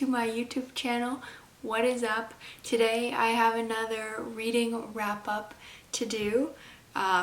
to my YouTube channel. What is up? Today I have another reading wrap-up to do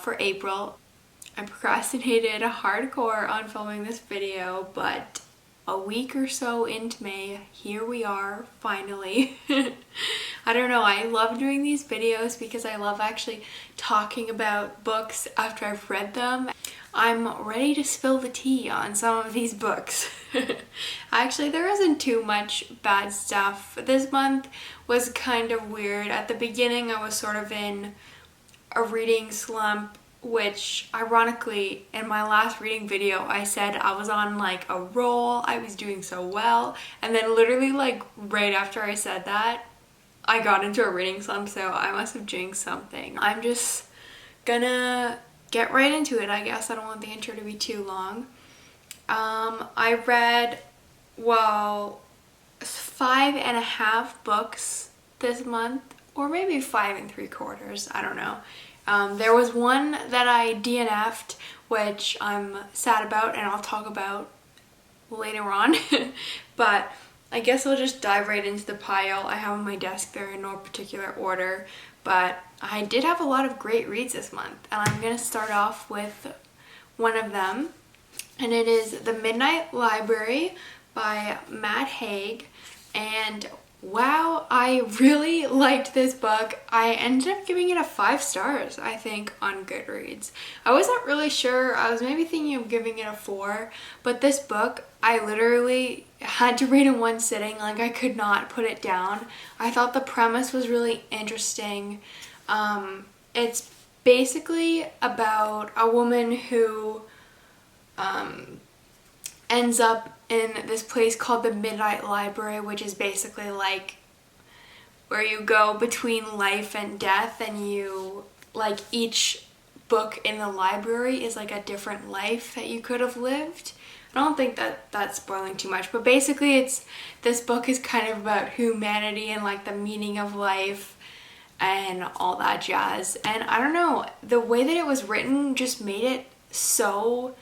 for April. I procrastinated hardcore on filming this video, but a week or so into May, here we are, finally. I don't know, I love doing these videos because I love actually talking about books after I've read them. I'm ready to spill the tea on some of these books. Actually, there isn't too much bad stuff. This month was kind of weird. At the beginning, I was sort of in a reading slump, which ironically in my last reading video I said I was on like a roll, I was doing so well, and then literally like right after I said that I got into a reading slump, so I must have jinxed something. I'm just gonna get right into it, I guess. I don't want the intro to be too long. I read, well, 5.5 books this month, or maybe 5 3/4, I don't know. There was one that I DNF'd, which I'm sad about and I'll talk about later on. But I guess I'll just dive right into the pile I have on my desk there in no particular order. But I did have a lot of great reads this month, and I'm going to start off with one of them. And it is The Midnight Library by Haig. And wow, I really liked this book. I ended up giving it a 5 stars, I think, on Goodreads. I wasn't really sure. I was maybe thinking of giving it a 4, but this book, I literally had to read in one sitting. Like, I could not put it down. I thought the premise was really interesting. It's basically about a woman who ends up in this place called the Midnight Library, which is basically like where you go between life and death, and you, like, each book in the library is like a different life that you could have lived. I don't think that that's spoiling too much, but basically this book is kind of about humanity and like the meaning of life and all that jazz. And I don't know, the way that it was written just made it so,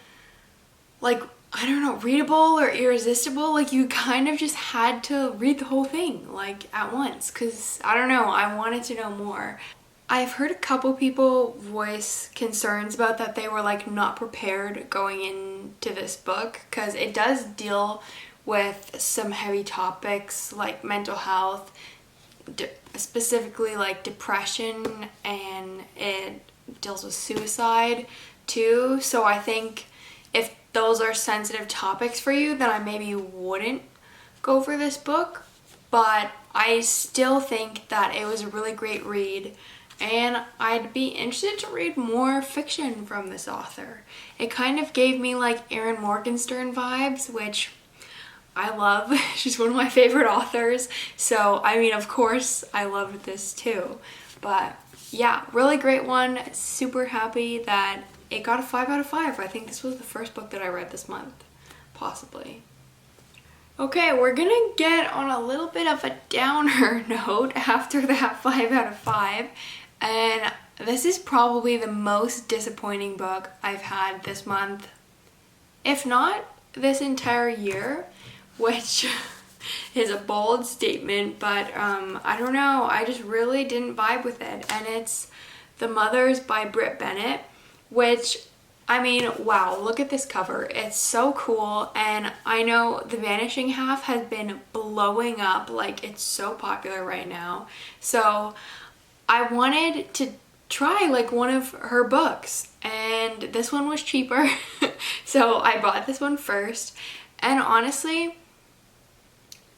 like, I don't know, readable or irresistible. Like, you kind of just had to read the whole thing, like, at once, because, I don't know, I wanted to know more. I've heard a couple people voice concerns about that they were, like, not prepared going into this book, because it does deal with some heavy topics like mental health, specifically like depression, and it deals with suicide too. So I think if those are sensitive topics for you, then I maybe wouldn't go for this book. But I still think that it was a really great read, and I'd be interested to read more fiction from this author. It kind of gave me like Erin Morgenstern vibes, which I love. She's one of my favorite authors. So, I mean, of course, I loved this too. But yeah, really great one. Super happy that it got a 5 out of 5. I think this was the first book that I read this month, possibly. Okay, we're gonna get on a little bit of a downer note after that 5 out of 5. And this is probably the most disappointing book I've had this month, if not this entire year, which is a bold statement, but I don't know, I just really didn't vibe with it. And it's The Mothers by Bennett, which, I mean, wow, look at this cover. It's so cool, and I know The Vanishing Half has been blowing up, like, it's so popular right now. So I wanted to try like one of her books, and this one was cheaper. So I bought this one first, and honestly,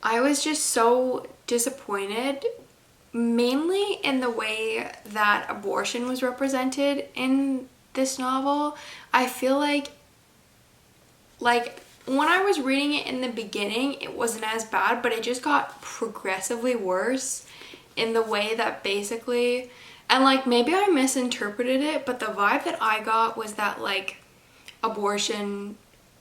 I was just so disappointed, mainly in the way that abortion was represented in this novel. I feel like when I was reading it in the beginning, it wasn't as bad, but it just got progressively worse in the way that basically, and like maybe I misinterpreted it, but the vibe that I got was that like abortion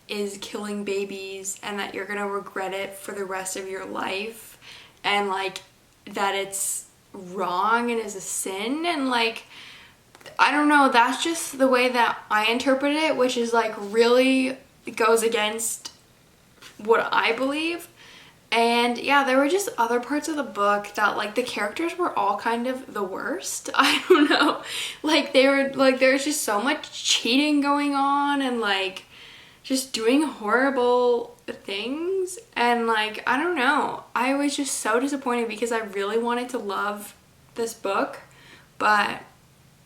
is killing babies and that you're gonna regret it for the rest of your life, and like that it's wrong and is a sin, and like, I don't know, that's just the way that I interpret it, which is like really goes against what I believe. And yeah, there were just other parts of the book that like the characters were all kind of the worst. I don't know. Like they were like there's just so much cheating going on and like just doing horrible things, and like I don't know. I was just so disappointed because I really wanted to love this book, but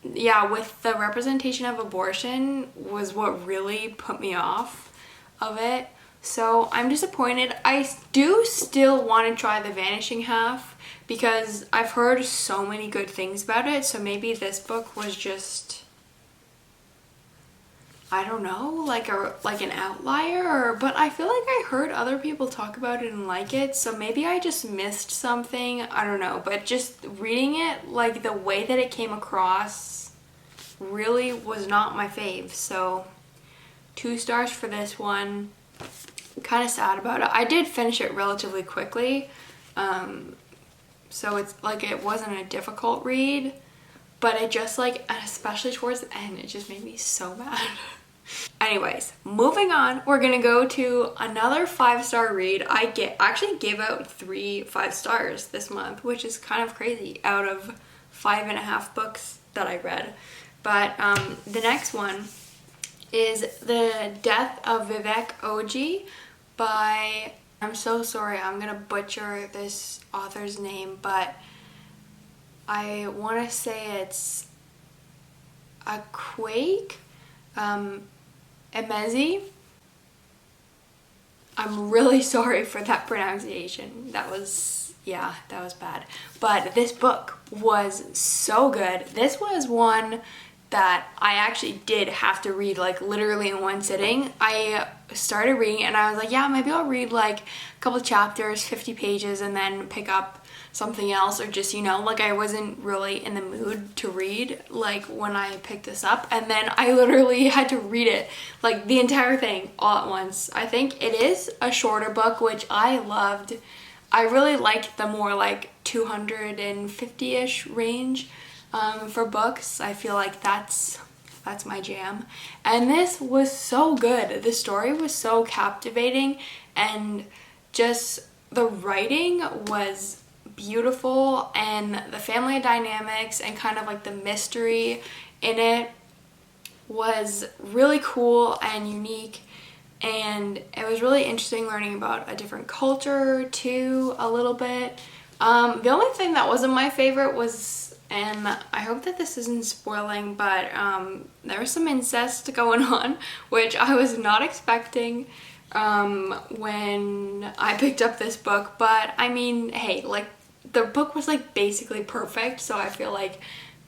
yeah, with the representation of abortion was what really put me off of it. So I'm disappointed. I do still want to try The Vanishing Half because I've heard so many good things about it. So maybe this book was just, I don't know, like an outlier, but I feel like I heard other people talk about it and like it. So maybe I just missed something. I don't know, but just reading it, like the way that it came across really was not my fave. So 2 stars for this one. Kind of sad about it. I did finish it relatively quickly, so it's like it wasn't a difficult read, but it just like, especially towards the end, it just made me so mad. Anyways, moving on, we're gonna go to another 5-star read. I actually gave out 3 5 stars this month, which is kind of crazy out of 5.5 books that I read. But the next one is The Death of Vivek Ogee by, I'm so sorry, I'm gonna butcher this author's name, but I want to say it's Akwaeke, Emezi. I'm really sorry for that pronunciation. That was bad. But this book was so good. This was one that I actually did have to read like literally in one sitting. I started reading and I was like, yeah, maybe I'll read like a couple chapters, 50 pages, and then pick up something else, or just, you know, like I wasn't really in the mood to read like when I picked this up, and then I literally had to read it like the entire thing all at once. I think it is a shorter book, which I loved. I really liked the more like 250-ish range for books. I feel like that's my jam. And this was so good. The story was so captivating, and just the writing was beautiful, and the family dynamics and kind of like the mystery in it was really cool and unique. And it was really interesting learning about a different culture too, a little bit. The only thing that wasn't my favorite was, and I hope that this isn't spoiling, but there was some incest going on, which I was not expecting when I picked up this book. But I mean, hey, like the book was like basically perfect, so I feel like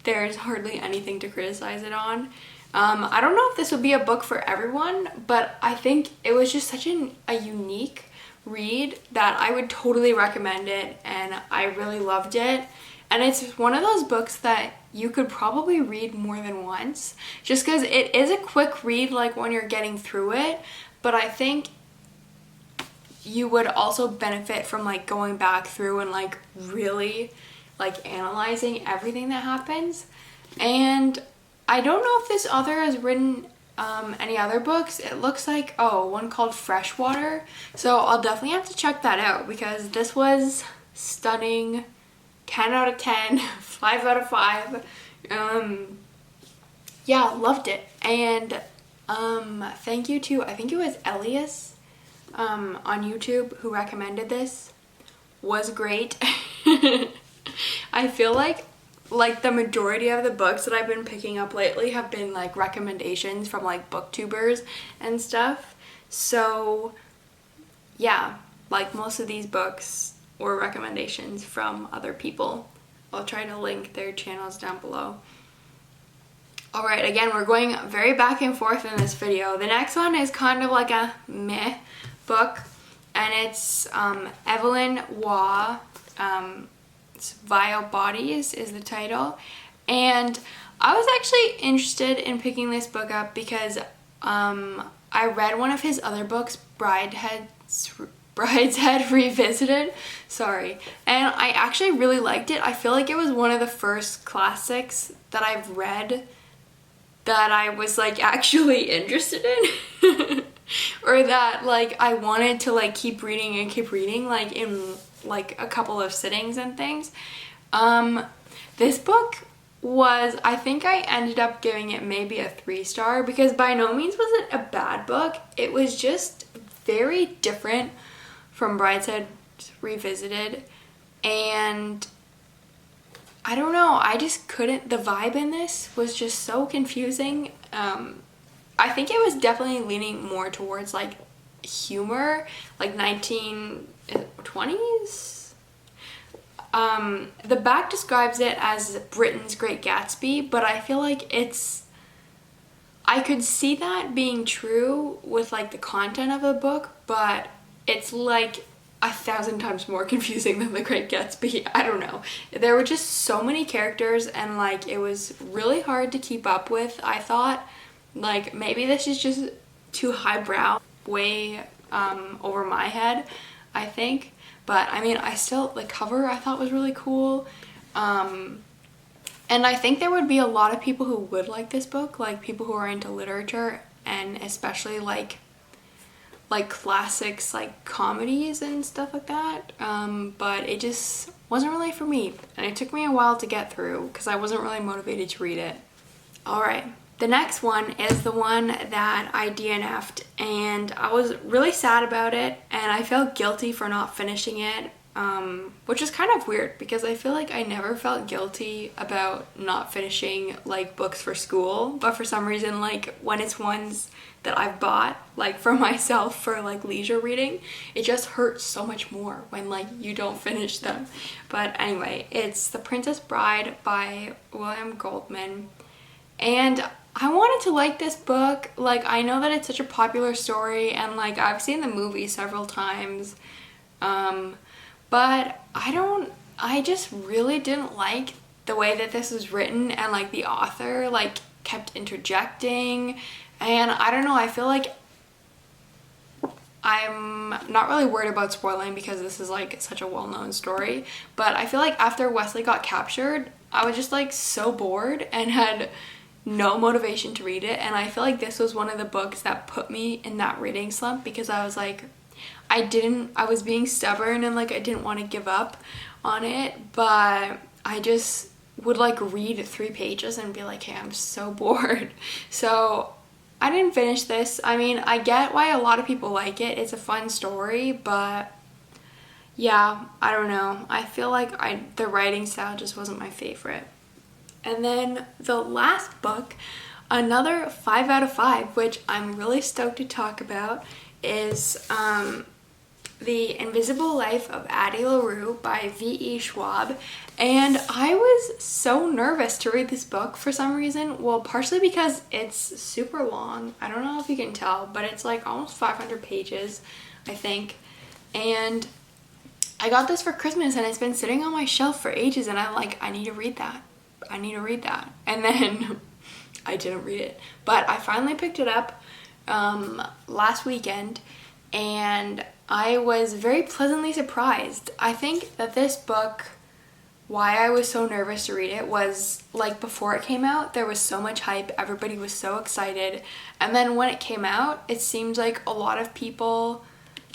there's hardly anything to criticize it on. I don't know if this would be a book for everyone, but I think it was just such a unique read that I would totally recommend it, and I really loved it. And it's one of those books that you could probably read more than once, just because it is a quick read like when you're getting through it, but I think you would also benefit from like going back through and like really like analyzing everything that happens. And I don't know if this author has written any other books. It looks like, one called Freshwater. So I'll definitely have to check that out, because this was stunning. 10 out of 10, 5 out of 5. Yeah, loved it. And thank you to, I think it was Ellias on YouTube who recommended this. Was great. I feel like the majority of the books that I've been picking up lately have been like recommendations from like booktubers and stuff. So yeah, like most of these books were recommendations from other people. I'll try to link their channels down below. Alright, again, we're going very back and forth in this video. The next one is kind of like a meh book, and it's Evelyn, Waugh. It's Vile Bodies is the title. And I was actually interested in picking this book up because I read one of his other books, Brideshead Revisited, and I actually really liked it. I feel like it was one of the first classics that I've read that I was like actually interested in. or that like I wanted to like keep reading like in like a couple of sittings and things. This book was, I think I ended up giving it maybe a 3-star, because by no means was it a bad book. It was just very different from Brideshead Revisited, and I don't know, I just couldn't, the vibe in this was just so confusing. I think it was definitely leaning more towards like humor, like 1920s. The back describes it as Britain's Great Gatsby, but I feel like I could see that being true with like the content of the book, but it's like 1,000 times more confusing than The Great Gatsby. I don't know. There were just so many characters, and like it was really hard to keep up with. I thought like maybe this is just too highbrow, way over my head, I think. But I mean, I still, the cover I thought was really cool. And I think there would be a lot of people who would like this book, like people who are into literature, and especially like classics, like comedies and stuff like that. But it just wasn't really for me. And it took me a while to get through because I wasn't really motivated to read it. All right. The next one is the one that I DNF'd, and I was really sad about it, and I felt guilty for not finishing it, which is kind of weird because I feel like I never felt guilty about not finishing like books for school, but for some reason, like when it's ones that I've bought like for myself for like leisure reading, it just hurts so much more when like you don't finish them. But anyway, it's The Princess Bride by William Goldman, and I wanted to like this book. Like, I know that it's such a popular story, and like I've seen the movie several times, but I just really didn't like the way that this was written, and like the author like kept interjecting, and I don't know, I feel like I'm not really worried about spoiling because this is like such a well-known story, but I feel like after Wesley got captured, I was just like so bored and had no motivation to read it, and I feel like this was one of the books that put me in that reading slump because I was like, I was being stubborn and like I didn't want to give up on it, but I just would like read 3 pages and be like, hey, I'm so bored. So I didn't finish this. I mean, I get why a lot of people like it. It's a fun story, but yeah, I don't know. I feel like the writing style just wasn't my favorite. And then the last book, another 5 out of 5, which I'm really stoked to talk about, is The Invisible Life of Addie Larue by V.E. Schwab. And I was so nervous to read this book for some reason. Well, partially because it's super long. I don't know if you can tell, but it's like almost 500 pages, I think. And I got this for Christmas, and it's been sitting on my shelf for ages, and I'm like, I need to read that. And then I didn't read it. But I finally picked it up last weekend, and I was very pleasantly surprised. I think that this book, why I was so nervous to read it was like before it came out, there was so much hype, everybody was so excited, and then when it came out, it seemed like a lot of people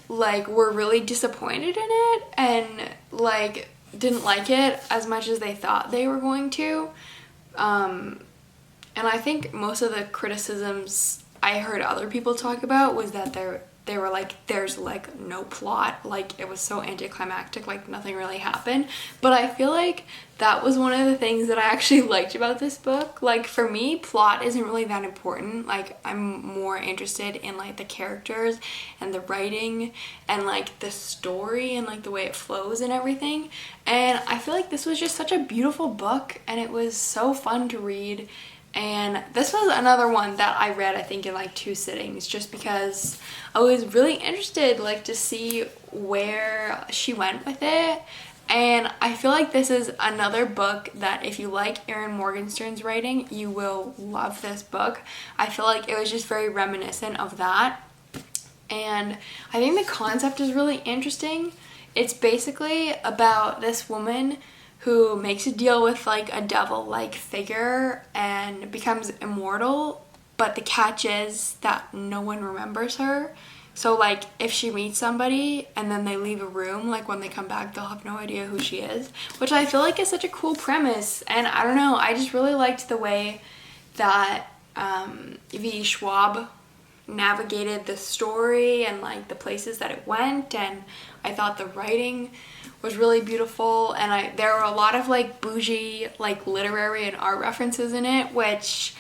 like were really disappointed in it and like didn't like it as much as they thought they were going to. And I think most of the criticisms I heard other people talk about was that they were like, there's like no plot, like it was so anticlimactic, like nothing really happened. But I feel like that was one of the things that I actually liked about this book. Like for me, plot isn't really that important. Like I'm more interested in like the characters and the writing and like the story and like the way it flows and everything. And I feel like this was just such a beautiful book, and it was so fun to read. And this was another one that I read, I think, in like 2 sittings, just because I was really interested like to see where she went with it. And I feel like this is another book that if you like Erin Morgenstern's writing, you will love this book. I feel like it was just very reminiscent of that. And I think the concept is really interesting. It's basically about this woman who makes a deal with like a devil-like figure and becomes immortal but the catch is that no one remembers her. So like if she meets somebody and then they leave a room, like when they come back they'll have no idea who she is, which I feel like is such a cool premise. And I don't know, I just really liked the way that Schwab navigated the story and like the places that it went, and I thought the writing was really beautiful, and there were a lot of like bougie like literary and art references in it, which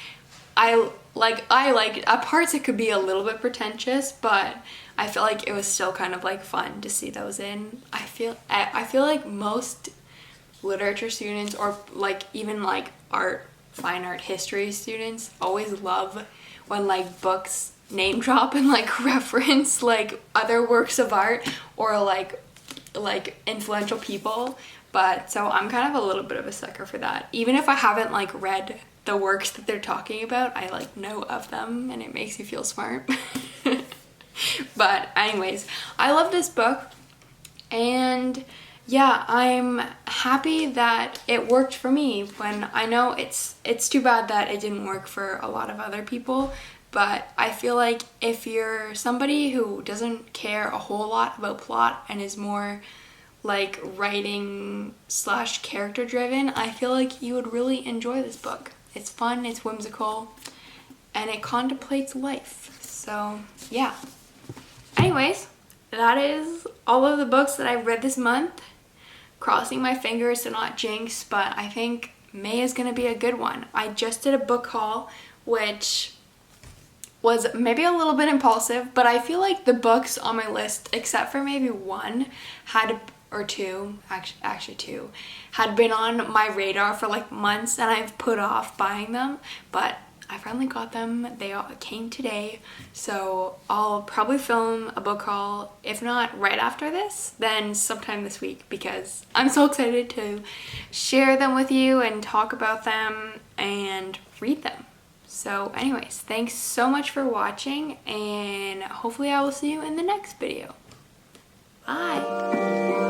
I liked. At parts it could be a little bit pretentious, but I feel like it was still kind of like fun to see those in. I feel like most literature students, or like even like fine art history students, always love when like books name drop and like reference like other works of art or like influential people. But so I'm kind of a little bit of a sucker for that. Even if I haven't like read the works that they're talking about, I like know of them and it makes me feel smart. But anyways, I love this book, and yeah, I'm happy that it worked for me. When I know it's too bad that it didn't work for a lot of other people, but I feel like if you're somebody who doesn't care a whole lot about plot and is more like writing / character driven, I feel like you would really enjoy this book. It's fun, it's whimsical, and it contemplates life. So yeah. Anyways, that is all of the books that I've read this month. Crossing my fingers to not jinx, but I think May is going to be a good one. I just did a book haul, which was maybe a little bit impulsive, but I feel like the books on my list, except for maybe one, two, had been on my radar for like months, and I've put off buying them, but I finally got them. They all came today, so I'll probably film a book haul, if not right after this, then sometime this week, because I'm so excited to share them with you and talk about them and read them. So anyways, thanks so much for watching, and hopefully I will see you in the next video. Bye!